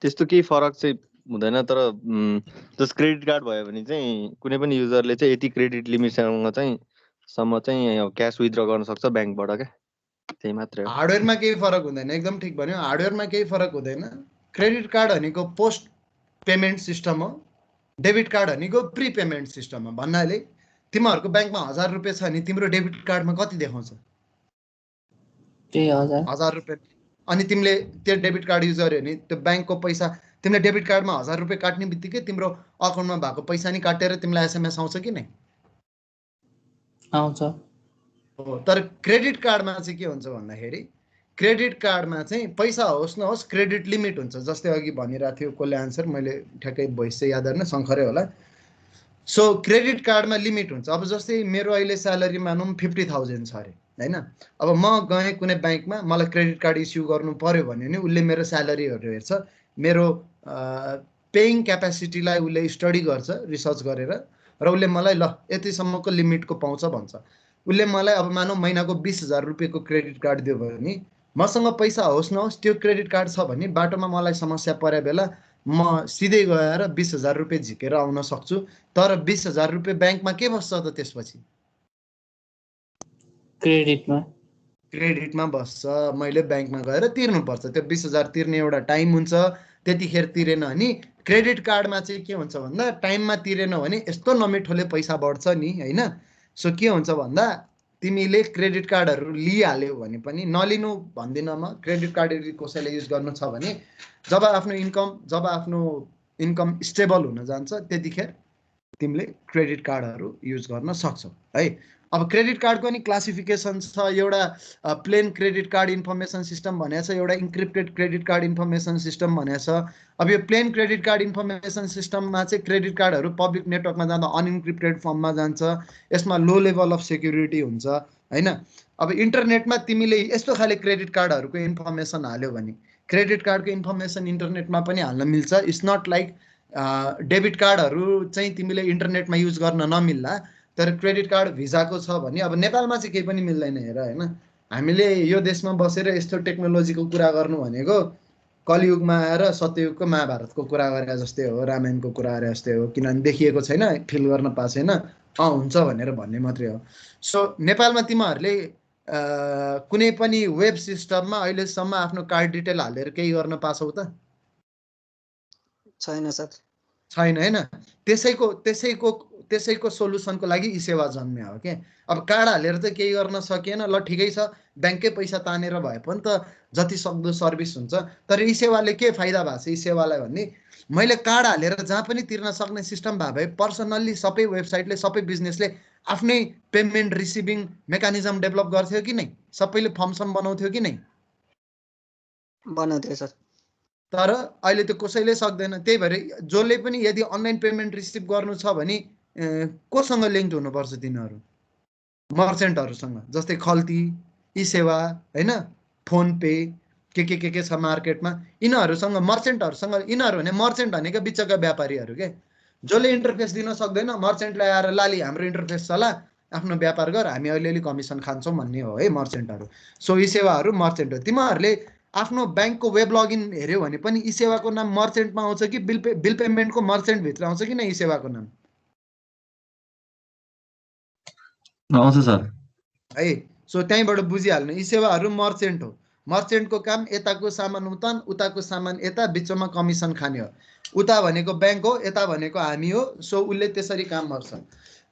Speaker 5: त्यस्तो केही फरक चाहिँ हुँदैन, तर जस क्रेडिट कार्ड भयो भने चाहिँ कुनै पनि युजरले चाहिँ यति क्रेडिट लिमिटसँग चाहिँ सम्म चाहिँ क्यास विथड्र गर्न सक्छ ब्याङ्कबाट क्या, त्यही मात्रै हो।
Speaker 1: हार्डवेयरमा केही फरक हुँदैन, एकदम ठिक भन्यो, हार्डवेयरमा केही फरक हुँदैन। क्रेडिट कार्ड भनेको पोस्ट पेमेन्ट सिस्टम हो, डेबिट कार्ड भनेको प्री पेमेन्ट सिस्टम हो। भन्नाले तिमीहरूको ब्याङ्कमा 1000 रुपियाँ छ भने तिम्रो डेबिट कार्डमा कति देखाउँछ? 1000 रुपियाँ। अनि तिमीले त्यो डेबिट कार्ड युज गर्यो भने त्यो ब्याङ्कको पैसा तिमीले डेबिट कार्डमा 1000 रुपियाँ काट्ने बित्तिकै तिम्रो अकाउन्टमा भएको पैसा नि काटेर तिमीलाई एसएमएस आउँछ कि नै?
Speaker 6: आउँछ।
Speaker 1: हो, तर क्रेडिट कार्डमा चाहिँ के हुन्छ भन्दाखेरि क्रेडिट कार्डमा चाहिँ पैसा होस् नहोस् क्रेडिट लिमिट हुन्छ। जस्तै अघि भनिरहेको थियो कसले आन्सर, मैले ठ्याक्कै भोइस चाहिँ याद गर्न शङ्करै होला। सो क्रेडिट कार्डमा लिमिट हुन्छ। अब जस्तै मेरो अहिले स्यालेरी मानौँ 50,000 छ अरे होइन। अब म गएँ कुनै ब्याङ्कमा, मलाई क्रेडिट कार्ड इस्यु गर्नु पर्यो भने नि उसले मेरो स्यालेरीहरू हेर्छ, मेरो पेइङ क्यापेसिटीलाई उसले स्टडी गर्छ रिसर्च गरेर, र उसले मलाई ल यतिसम्मको लिमिटको पाउँछ भन्छ। उसले मलाई अब मानौँ महिनाको 20,000 रुपियाँको क्रेडिट कार्ड दियो भने मसँग पैसा होस् नहोस् त्यो क्रेडिट कार्ड छ भने बाटोमा मलाई समस्या परे बेला म सिधै गएर 20,000 रुपियाँ झिकेर आउन सक्छु। तर 20,000 रुपियाँ ब्याङ्कमा के बस्छ त त्यसपछि? क्रेडिटमा बस्छ। मैले ब्याङ्कमा गएर तिर्नुपर्छ। त्यो 20,000 तिर्ने एउटा टाइम हुन्छ, त्यतिखेर तिरेन भने क्रेडिट कार्डमा चाहिँ के हुन्छ भन्दा टाइममा तिरेन भने यस्तो नमिठोले पैसा बढ्छ नि होइन। सो के हुन्छ भन्दा तिमीले क्रेडिट कार्डहरू लिइहाल्यौ भने पनि नलिनु भन्दिनँ म। क्रेडिट कार्ड यदि कसैले युज गर्नु छ भने जब आफ्नो इन्कम स्टेबल हुन जान्छ त्यतिखेर तिमीले क्रेडिट कार्डहरू युज गर्न सक्छौ है। अब क्रेडिट कार्डको नि क्लासिफिकेसन छ। एउटा plain credit card information system भनेको छ, एउटा encrypted credit card information system भनेको छ। अब यो प्लेन क्रेडिट कार्ड इन्फर्मेसन सिस्टममा चाहिँ क्रेडिट कार्डहरू पब्लिक नेटवर्कमा जाँदा अनइन्क्रिप्टेड फर्ममा जान्छ। यसमा लो लेभल अफ सेक्युरिटी हुन्छ होइन। अब इन्टरनेटमा तिमीले यस्तो खाले क्रेडिट कार्डहरूको इन्फर्मेसन हाल्यो भने क्रेडिट कार्डको इन्फर्मेसन इन्टरनेटमा पनि हाल्न मिल्छ। इट्स नट लाइक डेबिट कार्डहरू चाहिँ तिमीले इन्टरनेटमा युज गर्न नमिल्ला, तर क्रेडिट कार्ड भिजाको छ भने अब नेपालमा चाहिँ केही पनि मिल्दैन हेर होइन। हामीले यो देशमा बसेर यस्तो टेक्नोलोजीको कुरा गर्नु भनेको कलियुगमा आएर सत्ययुगको महाभारतको कुरा गरे जस्तै हो, रामायणको कुरा गरे जस्तै हो, किनभने देखिएको छैन, फिल गर्न पाएको छैन, हुन्छ भनेर भन्ने मात्रै हो। सो नेपालमा तिमीहरूले कुनै पनि वेब सिस्टममा अहिलेसम्म आफ्नो कार्ड डिटेल हालेर केही गर्न पाछौ त?
Speaker 2: छैन सर।
Speaker 1: छैन होइन। त्यसैको सोलुसनको लागि ई सेवा जन्म्या हो के। अब कार्ड हालेर त केही गर्न सकिएन, ल ठिकै छ ब्याङ्ककै पैसा तानेर भए पनि त जति सक्दो सर्भिस हुन्छ। तर ई सेवाले के फाइदा भएको छ ई सेवालाई भन्ने, मैले कार्ड हालेर जहाँ पनि तिर्न सक्ने सिस्टम भए भए पर्सनल्ली सबै वेबसाइटले सबै बिजनेसले आफ्नै पेमेन्ट रिसिभिङ मेकानिजम डेभलप गर्थ्यो कि नै? सबैले फर्मसम बनाउँथ्यो कि नै?
Speaker 2: बनाउँथ्यो सर।
Speaker 1: तर अहिले त्यो कसैले सक्दैन। त्यही भएर जसले पनि यदि अनलाइन पेमेन्ट रिसिभ गर्नु छ भने कोसँग लिङ्क हुनुपर्छ? तिनीहरू मर्चेन्टहरूसँग, जस्तै खल्ती, ई सेवा होइन, फोन पे के छ मार्केटमा, यिनीहरूसँग मर्चेन्टहरूसँग। यिनीहरू भने मर्चेन्ट भनेको बिचका व्यापारीहरू के, जसले इन्टरफेस दिन सक्दैन मर्चेन्टलाई आएर लाली हाम्रो इन्टरफेस चला, आफ्नो व्यापार गर, हामी अलिअलि कमिसन खान्छौँ भन्ने हो है मर्चेन्टहरू। सो ई सेवाहरू मर्चेन्ट हो। तिमीहरूले आफ्नो ब्याङ्कको वेब लगइन हेऱ्यौ भने पनि ई सेवाको नाम मर्चेन्टमा आउँछ कि बिल पेमेन्टको मर्चेन्टभित्र आउँछ कि नै ई सेवाको नाम?
Speaker 6: आउँछ सर
Speaker 1: है। सो त्यहीँबाट बुझिहाल्नु ई सेवाहरू मर्चेन्ट हो। मर्चेन्टको काम यताको सामान उताको सामान यता, बिचमा कमिसन खाने हो। उता भनेको ब्याङ्क हो, यता भनेको हामी हो। सो उसले त्यसरी काम गर्छ।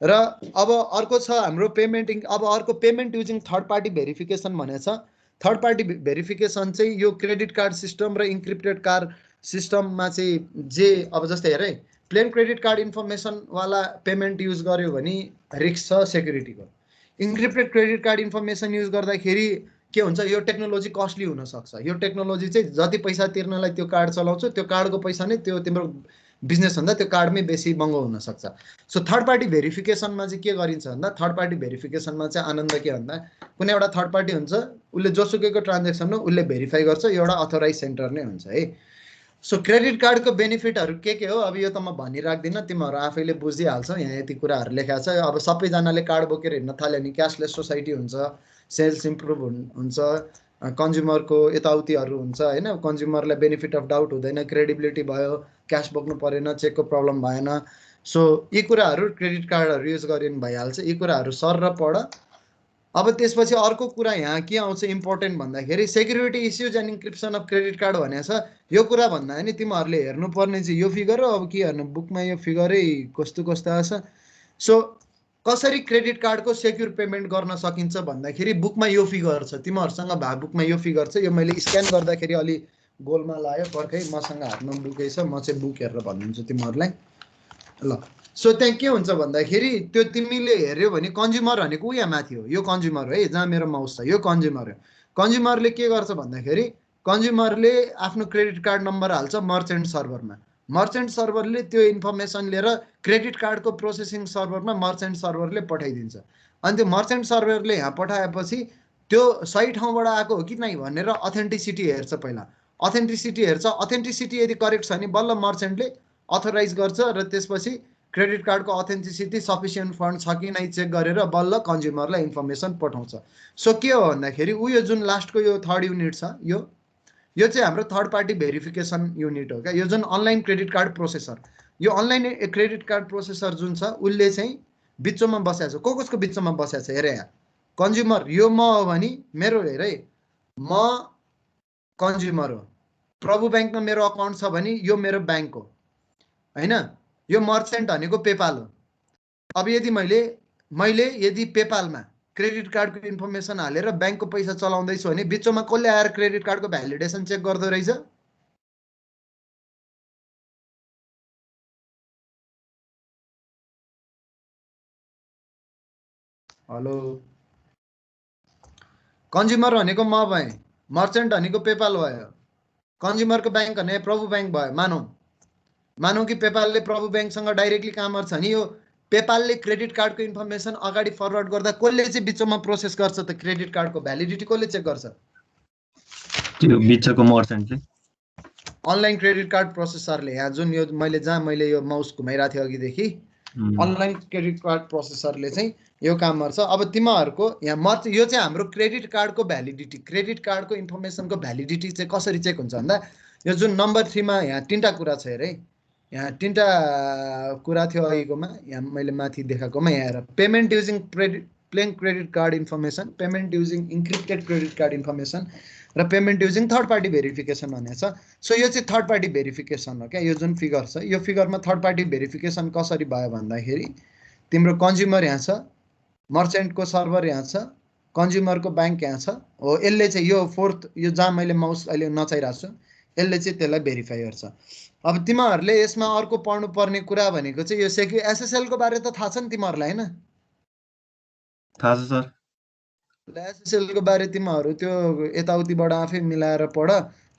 Speaker 1: र अब अर्को छ हाम्रो पेमेन्ट। अब अर्को payment using third party verification भनेको छ। थर्ड पार्टी भेरिफिकेसन चाहिँ यो क्रेडिट कार्ड सिस्टम र इन्क्रिप्टेड कार्ड सिस्टममा चाहिँ जे अब जस्तै हेर है, प्लेन क्रेडिट कार्ड इन्फर्मेसनवाला पेमेन्ट युज गर्यो भने रिस्क छ सेक्युरिटीको। Encrypted credit card information use गर्दाखेरि के हुन्छ, यो टेक्नोलोजी कस्टली हुनसक्छ। यो टेक्नोलोजी चाहिँ जति पैसा तिर्नलाई त्यो कार्ड चलाउँछ, त्यो कार्डको पैसा नै त्यो तिम्रो बिजनेसभन्दा त्यो कार्डमै बेसी महँगो हुनसक्छ। सो थर्ड पार्टी भेरिफिकेसनमा चाहिँ के गरिन्छ भन्दा, थर्ड पार्टी भेरिफिकेसनमा चाहिँ आनन्द के भन्दा, कुनै एउटा थर्ड पार्टी हुन्छ, उसले जोसुकैको ट्रान्जेक्सन हो उसले भेरिफाई गर्छ, एउटा अथोराइज सेन्टर नै हुन्छ है। सो क्रेडिट कार्डको बेनिफिटहरू के हो अब यो त म भनिराख्दिनँ, तिमीहरू आफैले बुझिहाल्छौ। यहाँ यति कुराहरू लेखाएको छ। अब सबैजनाले कार्ड बोकेर हिँड्न थाल्यो भने क्यासलेस सोसाइटी हुन्छ, सेल्स इम्प्रुभ हुन्छ, कन्ज्युमरको यताउतिहरू हुन्छ होइन। कन्ज्युमरलाई बेनिफिट अफ डाउट हुँदैन, क्रेडिबिलिटी भयो, क्यास बोक्नु परेन, चेकको प्रब्लम भएन। सो यी कुराहरू क्रेडिट कार्डहरू युज गर्यो भने भइहाल्छ। यी कुराहरू सर र पढ अब त्यसपछि अर्को कुरा यहाँ के आउँछ इम्पोर्टेन्ट भन्दाखेरि security issues and encryption of credit card भनेको छ। यो कुरा भन्दा नि तिमीहरूले हेर्नुपर्ने चाहिँ यो फिगर हो। अब के हेर्नु बुकमा यो फिगरै कस्तो कस्तो आछ। सो कसरी क्रेडिट कार्डको सेक्युर पेमेन्ट गर्न सकिन्छ भन्दाखेरि बुकमा यो फिगर छ। तिमीहरूसँग भए बुकमा यो फिगर छ। यो मैले स्क्यान गर्दाखेरि अलि गोलमा लाग्यो पर्खै मसँग हातमा बुकै छ। म चाहिँ बुक हेरेर भनिदिन्छु तिमीहरूलाई ल। सो त्यहाँ के हुन्छ भन्दाखेरि त्यो तिमीले हेऱ्यौ भने कन्ज्युमर भनेको यहाँ माथि हो। यो कन्ज्युमर हो है, जहाँ मेरो माउस छ यो कन्ज्युमर हो। कन्ज्युमरले के गर्छ भन्दाखेरि कन्ज्युमरले आफ्नो क्रेडिट कार्ड नम्बर हाल्छ मर्चेन्ट सर्भरमा। मर्चेन्ट सर्भरले त्यो इन्फर्मेसन लिएर क्रेडिट कार्डको प्रोसेसिङ सर्भरमा मर्चेन्ट सर्भरले पठाइदिन्छ। अनि त्यो मर्चेन्ट सर्भरले यहाँ पठाएपछि त्यो सही ठाउँबाट आएको हो कि नै भनेर अथेन्टिसिटी हेर्छ। पहिला अथेन्टिसिटी हेर्छ। अथेन्टिसिटी यदि करेक्ट छ भने बल्ल मर्चेन्टले अथोराइज गर्छ र त्यसपछि क्रेडिट कार्डको अथेन्टिसिटी सफिसियन्ट फन्ड छ कि नै चेक गरेर बल्ल कन्ज्युमरलाई इन्फर्मेसन पठाउँछ। सो के हो भन्दाखेरि यो जुन लास्टको यो थर्ड युनिट छ यो चाहिँ हाम्रो थर्ड पार्टी भेरिफिकेसन युनिट हो क्या। यो जुन अनलाइन क्रेडिट कार्ड प्रोसेसर, यो अनलाइन क्रेडिट कार्ड प्रोसेसर जुन छ उसले चाहिँ बिचमा बसेको छ। कसको बिचमा बसेको छ हेर यहाँ कन्ज्युमर। यो म हो भने मेरो हेर है म कन्ज्युमर हो। प्रभु ब्याङ्कमा मेरो अकाउन्ट छ भने यो मेरो ब्याङ्क हो होइन। यो मर्चेन्ट भनेको पेपाल हो। अब यदि मैले यदि पेपालमा क्रेडिट कार्डको इन्फर्मेसन हालेर ब्याङ्कको पैसा चलाउँदैछु भने बिचमा कसले आएर क्रेडिट कार्डको भ्यालिडेसन चेक गर्दो रहेछ? हेलो, कन्ज्युमर भनेको म भएँ, मर्चेन्ट भनेको पेपाल भयो, कन्ज्युमरको ब्याङ्क भने प्रभु ब्याङ्क भयो। मानौ कि पेपालले प्रभु ब्याङ्कसँग डाइरेक्टली काम गर्छ नि। यो पेपालले क्रेडिट कार्डको इन्फर्मेसन अगाडि फरवर्ड गर्दा कसले चाहिँ बिचमा प्रोसेस गर्छ त? क्रेडिट कार्डको भ्यालिडिटी कसले चेक गर्छ?
Speaker 6: त्यो बिचको मर्चेन्टले,
Speaker 1: अनलाइन क्रेडिट कार्ड प्रोसेसरले। यहाँ जुन यो मैले यो माउस घुमाइरहेको थिएँ अघिदेखि अनलाइन क्रेडिट कार्ड प्रोसेसरले चाहिँ यो काम गर्छ। अब तिमीहरूको यहाँ यो चाहिँ हाम्रो क्रेडिट कार्डको भ्यालिडिटी, क्रेडिट कार्डको इन्फर्मेसनको भ्यालिडिटी चाहिँ कसरी चेक हुन्छ भन्दा यो जुन नम्बर 3 मा यहाँ 3टा कुरा छ हेरे। यहाँ 3टा कुरा थियो अघिकोमा, यहाँ मैले माथि देखाएकोमा यहाँ हेर payment using plain credit card information, payment using encrypted credit card information र payment using third party verification भनेको छ। सो यो चाहिँ थर्ड पार्टी भेरिफिकेसन हो क्या। यो जुन फिगर छ यो फिगरमा थर्ड पार्टी भेरिफिकेसन कसरी भयो भन्दाखेरि तिम्रो कन्ज्युमर यहाँ छ, मर्चेन्टको सर्भर यहाँ छ, कन्ज्युमरको ब्याङ्क यहाँ छ हो। यसले चाहिँ यो फोर्थ यो जहाँ मैले माउस अहिले नचाइरहेको छु यसले चाहिँ त्यसलाई भेरिफाई गर्छ। अब तिमीहरूले यसमा अर्को पढ्नु पर्ने कुरा भनेको चाहिँ यो एसएसएलको बारे त थाहा छ नि तिमीहरूलाई होइन?
Speaker 6: थाहा छ सर।
Speaker 1: एसएसएलको बारे तिमीहरू त्यो यताउतिबाट आफै मिलाएर पढ।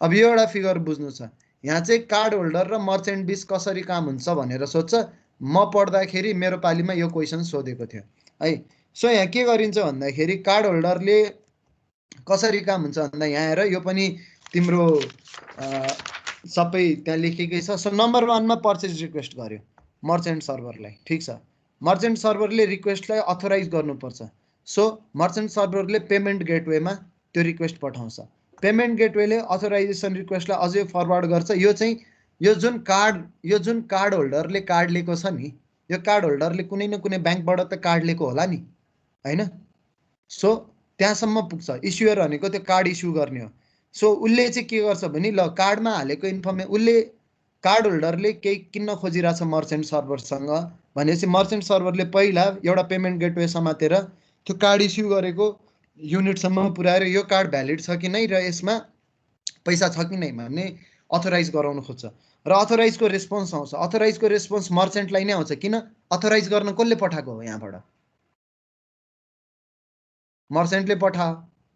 Speaker 1: अब यो एउटा फिगर बुझ्नु छ। यहाँ चाहिँ कार्ड होल्डर र मर्चेन्ट बिच कसरी काम हुन्छ भनेर सोध्छ। म पढ्दाखेरि मेरो पालीमा यो क्वेसन सोधेको थियो है। सो यहाँ के गरिन्छ भन्दाखेरि कार्ड होल्डरले कसरी काम हुन्छ भन्दा यहाँ हेर यो पनि तिम्रो सबै त्यहाँ लेखेकै छ। सो नम्बर 1 मा पर्चेज रिक्वेस्ट गर्यो मर्चेन्ट सर्भरलाई, ठिक छ। मर्चेन्ट सर्भरले रिक्वेस्टलाई अथोराइज गर्नुपर्छ। सो मर्चेन्ट सर्भरले पेमेन्ट गेटवेमा त्यो रिक्वेस्ट पठाउँछ। पेमेन्ट गेटवेले अथोराइजेसन रिक्वेस्टलाई अझै फरवर्ड गर्छ। यो चाहिँ यो जुन कार्ड होल्डरले कार्ड लिएको छ नि, यो कार्ड होल्डरले कुनै न कुनै ब्याङ्कबाट त कार्ड लिएको होला नि होइन? सो त्यहाँसम्म पुग्छ। इस्युअर भनेको त्यो कार्ड इस्यु गर्ने हो। सो उसले चाहिँ के गर्छ भने ल कार्डमा हालेको उसले कार्ड होल्डरले केही किन्न खोजिरहेछ मर्चेन्ट सर्भरसँग भनेपछि मर्चेन्ट सर्भरले पहिला एउटा पेमेन्ट गेटवे समातेर त्यो कार्ड इस्यु गरेको युनिटसम्म पुऱ्याएर यो कार्ड भ्यालिड छ कि नै र यसमा पैसा छ कि नै भन्ने अथोराइज गराउन खोज्छ र अथोराइजको रेस्पोन्स आउँछ। अथोराइजको रेस्पोन्स मर्चेन्टलाई नै आउँछ। किन? अथोराइज गर्न कसले पठाएको हो? यहाँबाट मर्चेन्टले पठायो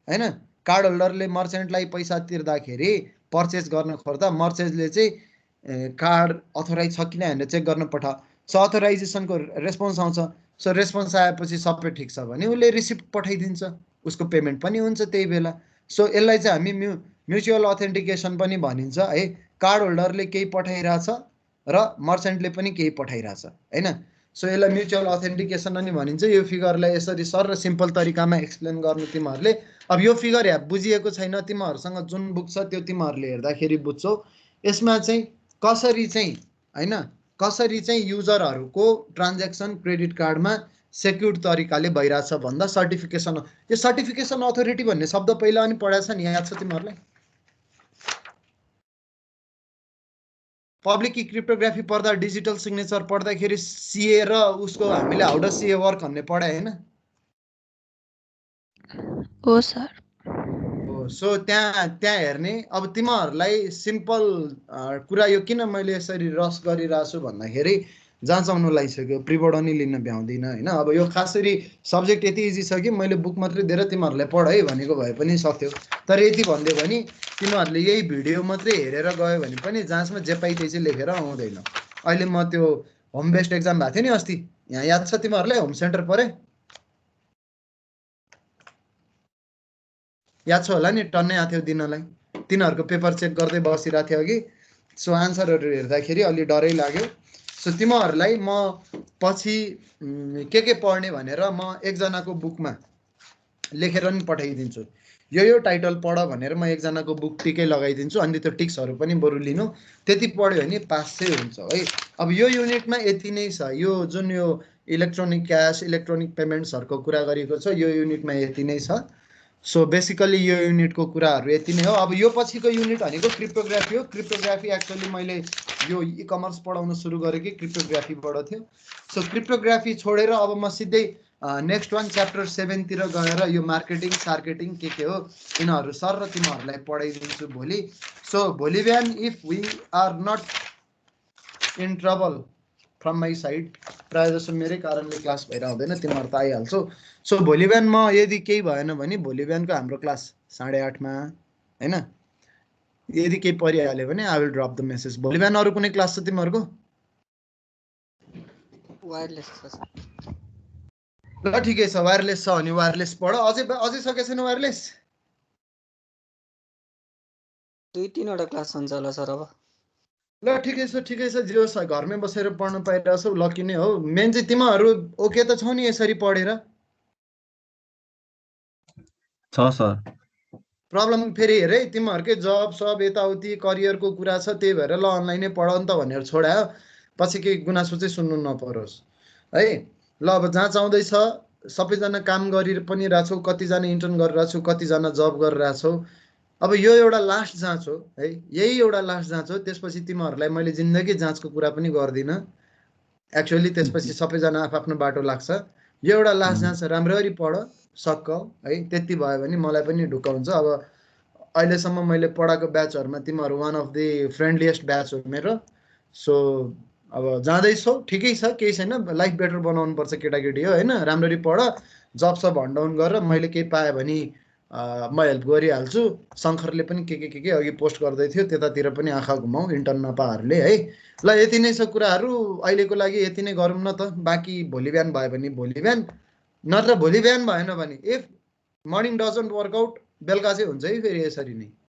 Speaker 1: होइन? कार्ड होल्डरले मर्चेन्टलाई पैसा तिर्दाखेरि पर्चेज गर्न खोज्दा मर्चेन्टले चाहिँ कार्ड अथोराइज छ कि नै भनेर चेक गर्न पठायो। सो अथोराइजेसनको रेस्पोन्स आउँछ। सो रेस्पोन्स आएपछि सबै ठिक छ भने उसले रिसिप्ट पठाइदिन्छ, उसको पेमेन्ट पनि हुन्छ त्यही बेला। सो यसलाई चाहिँ हामी म्युचुअल अथेन्टिकेसन पनि भनिन्छ है। कार्ड होल्डरले केही पठाइरहेछ र मर्चेन्टले पनि केही पठाइरहेछ होइन? सो यसलाई म्युचुअल अथेन्टिकेसन पनि भनिन्छ। यो फिगरलाई यसरी सर र सिम्पल तरिकामा एक्सप्लेन गर्नु तिमीहरूले। अब यो फिगर यहाँ बुझिएको छैन, तिमीहरूसँग जुन बुक छ त्यो तिमीहरूले हेर्दाखेरि बुझ्छौ। यसमा चाहिँ कसरी चाहिँ होइन कसरी चाहिँ युजरहरूको ट्रान्ज्याक्सन क्रेडिट कार्डमा सेक्युर्ड तरिकाले भइरहेछ भन्दा सर्टिफिकेसन, यो सर्टिफिकेसन अथोरिटी भन्ने शब्द पहिला अनि पढाएको छ नि, याद छ तिमीहरूलाई? पब्लिक की क्रिप्टोग्राफी पढ्दा, डिजिटल सिग्नेचर पढ्दाखेरि सीए र उसको हामीले हाउ डज सीए वर्क भन्ने पढाए हैन?
Speaker 4: हो सर।
Speaker 1: सो त्यहाँ हेर्ने। अब तिमीहरूलाई सिम्पल कुरा यो किन मैले यसरी रस गरिरहेको छु भन्दाखेरि जाँचाउनु लागिसक्यो, प्रिबोर्ड नि लिन भ्याउँदिनँ होइन। अब यो खासरी सब्जेक्ट यति इजी छ कि मैले बुक मात्रै दिएर तिमीहरूलाई पढ है भनेको भए पनि सक्थ्यो, तर यति भनिदियो भने तिमीहरूले यही भिडियो मात्रै हेरेर गयो भने पनि जाँचमा जे पाइ त्यही चाहिँ लेखेर आउँदैन। अहिले म त्यो होम बेस्ड एक्जाम भएको थियो नि अस्ति, यहाँ याद छ तिमीहरूलाई? होम सेन्टर परे याद छ होला नि? टन्नै आएको थियो दिनलाई, तिनीहरूको पेपर चेक गर्दै बसिरहेको थियो अघि। सो आन्सरहरू हेर्दाखेरि अलि डरै लाग्यो। सो तिमीहरूलाई म पछि के पढ्ने भनेर म एकजनाको बुकमा लेखेर नि पठाइदिन्छु, यो टाइटल पढ भनेर म एकजनाको बुक टिकै लगाइदिन्छु, अनि त्यो टिक्सहरू पनि बरु लिनु, त्यति पढ्यो भने पास चाहिँ हुन्छ है। अब यो युनिटमा यति नै छ, यो जुन यो इलेक्ट्रोनिक क्यास, इलेक्ट्रोनिक पेमेन्ट्सहरूको कुरा गरेको छ, यो युनिटमा यति नै छ। सो बेसिकली यो युनिटको कुराहरू यति नै हो। अब यो पछिको युनिट भनेको क्रिप्टोग्राफी हो। क्रिप्टोग्राफी एक्चुअली मैले यो ई कमर्स पढाउन सुरु गरेँ कि क्रिप्टोग्राफीबाट थियो। सो क्रिप्टोग्राफी छोडेर अब म सिधै नेक्स्ट वान च्याप्टर 7 तिर गएर यो मार्केटिङ सार्केटिङ के हो यिनीहरू सर र तिमीहरूलाई पढाइदिन्छु भोलि। सो भोलि बिहान if we are not in trouble from my side, प्रायः जसो मेरै कारणले क्लास भएर हुँदैन, तिमीहरू त आइहाल्छौ। सो भोलि बिहान म यदि केही भएन भने भोलि बिहानको हाम्रो क्लास 8:30 मा होइन, यदि केही परिहाल्यो भने I will drop the message. भोलि बिहान अरू कुनै क्लास छ तिमीहरूको?
Speaker 2: वायरलेस छ सर।
Speaker 1: ल ठिकै छ, वायरलेस छ भने वायरलेस पढ। अझै सकेको छैन वायरलेस?
Speaker 2: 2-3 वटा क्लास हुन्छ होला सर अब।
Speaker 1: ल ठिकै छ जे होस्, घरमै बसेर पढ्न पाइरहेछौ लकी नै हो। मेन चाहिँ तिमीहरू ओके त छौ नि यसरी पढेर?
Speaker 6: छ सर।
Speaker 1: प्रब्लम फेरि हेर है, तिमीहरूकै जब सब यताउति करियरको कुरा छ, त्यही भएर ल अनलाइनै पढ नि त भनेर छोडायो, पछि केही गुनासो चाहिँ सुन्नु नपरोस् है। ल अब जहाँ चाउँदैछ सबैजना काम गरि पनि रहेछौ, कतिजना इन्टर्न गरिरहेछौ, कतिजना जब गरिरहेछौ। अब यो एउटा लास्ट जाँच हो है, यही एउटा लास्ट जाँच हो। त्यसपछि तिमीहरूलाई मैले जिन्दगी जाँचको कुरा पनि गर्दिनँ एक्चुअली, त्यसपछि सबैजना आफ्नो बाटो लाग्छ। यो एउटा लास्ट जाँच, राम्ररी पढ सक्क है, त्यति भयो भने मलाई पनि ढुक्क हुन्छ। अब अहिलेसम्म मैले पढाएको ब्याचहरूमा तिमीहरू वान अफ द फ्रेन्डलिएस्ट ब्याच हो मेरो। सो अब जाँदैछौ ठिकै छ, केही छैन, लाइफ बेटर बनाउनु पर्छ केटाकेटी हो होइन। राम्ररी पढ, जब सब हन्डाउन गरेर मैले केही पाएँ भने म हेल्प गरिहाल्छु। शङ्करले पनि के अघि पोस्ट गर्दै थियो, त्यतातिर पनि आँखा घुमाऊ इन्टर्न नपाहरूले है। ल यति नै छ कुराहरू अहिलेको लागि, यति नै गरौँ न त। बाँकी भोलि बिहान भयो भने भोलि बिहान, नत्र भोलि बिहान भएन भने इफ मर्निङ डजन्ट वर्कआउट बेलुका चाहिँ हुन्छ है फेरि यसरी नै।